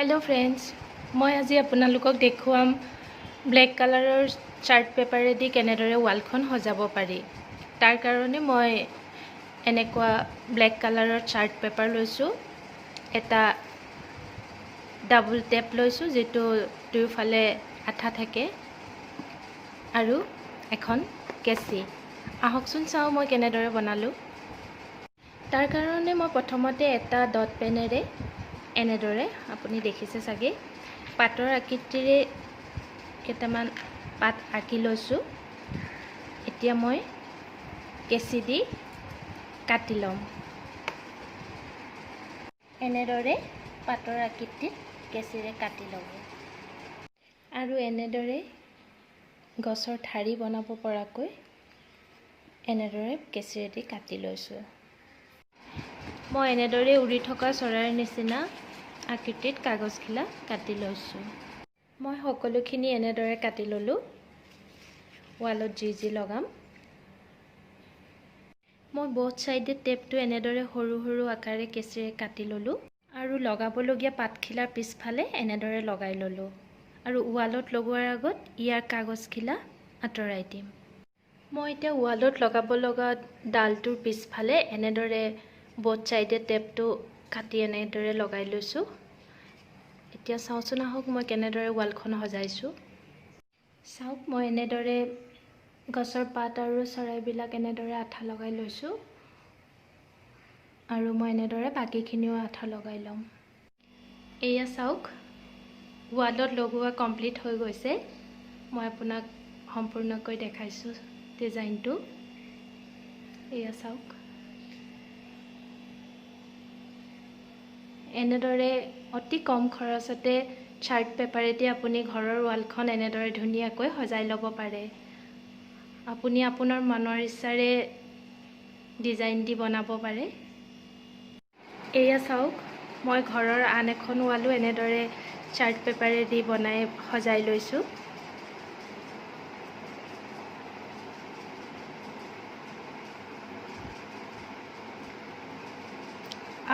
Hello friends, मैं आज आपनालोকক देखुवाम black colour chart पेपारेदी केनेदरे वालखन सजाब पारि। तार कारणे मैं एनेकुवा ब्लैक कलर चार्ट पेपार लैसु। एटा डाबल टेप लैसु जेतु दुयोफाले आठा थाके आरु एखन केंचि। आहकचोन चाओ मैं केनेदरे बनालो। तार कारणे मैं प्रथमते एटा डट पेनेरे এনেদৰে আপুনি দেখিছে চাগে পাতৰ আকৃতিৰে কেটামান পাত আঁকি লৈছো। এতিয়া মই কেঁচি দি কাটি লম। এনেদৰে পাতৰ আকৃতিত কেঁচিৰে কাটি লব আৰু এনেদৰে গছৰ ঠাৰি বনাব পৰাকৈ এনেদৰে কেঁচিৰে দি কাটি লৈছো। মই এনেদৰে উৰি থকা চৰাইৰ নিচিনা আকৃতিত কাগজখিলা কাটি লৈছো। মই সকলোখিনি এনেদৰে কাটি ললো। ওয়ালত জি লগাম। মই বহুত সাইডে টেপটো এনেদৰে সৰু সৰু আকাৰে কেঁচিৰে কাটি ললো আৰু লগাবলগীয়া পাতখিলাৰ পিছফালে এনেদৰে লগাই ললো আৰু ওয়ালত লগোৱাৰ আগত ইয়াৰ কাগজখিলা আঁতৰাই দিম। মই এতিয়া ওয়ালত লগাব লগা ডালটোৰ পিছফালে এনেদৰে বহুত সাইডে টেপটো কাটি এনেদৰে লগাই লৈছো। এতিয়া চাওচোন আহক মই কেনেদৰে ওয়ালখন সজাইছো। চাওক মই এনেদৰে গছৰ পাত আৰু চৰাইবিলাক এনেদৰে আঠা লগাই লৈছো আৰু মই এনেদৰে বাকিখিনিও আঠা লগাই লম। এয়া চাওক ওয়ালত লগোৱা কমপ্লিট হৈ গৈছে। মই আপোনাক সম্পূৰ্ণকৈ দেখাইছো ডিজাইনটো। এয়া চাওক এনেদৰে অতি কম খৰচতে চাৰ্ট পেপাৰেদি আপুনি ঘৰৰ ওয়ালখন এনেদৰে ধুনীয়াকৈ সজাই ল'ব পাৰে। আপুনি আপোনাৰ মনৰ ইচ্ছাৰে ডিজাইন দি বনাব পাৰে। এয়া চাওক মই ঘৰৰ আন এখন ওয়ালো এনেদৰে চাৰ্ট পেপাৰেদি বনাই সজাই লৈছো।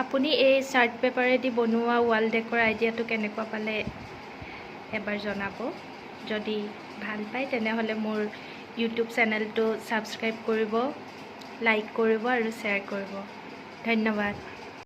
আপুনি এই চাৰ্ট পেপাৰেদি বনোৱা ওয়াল ডেকৰ আইডিয়াটো কেনেকুৱা পালে এবাৰ জনাব। যদি ভাল পায় তেনেহলে মোৰ ইউটিউব চেনেলটো সাবস্ক্ৰাইব কৰিব, লাইক কৰিব আৰু শ্বেয়াৰ কৰিব। ধন্যবাদ।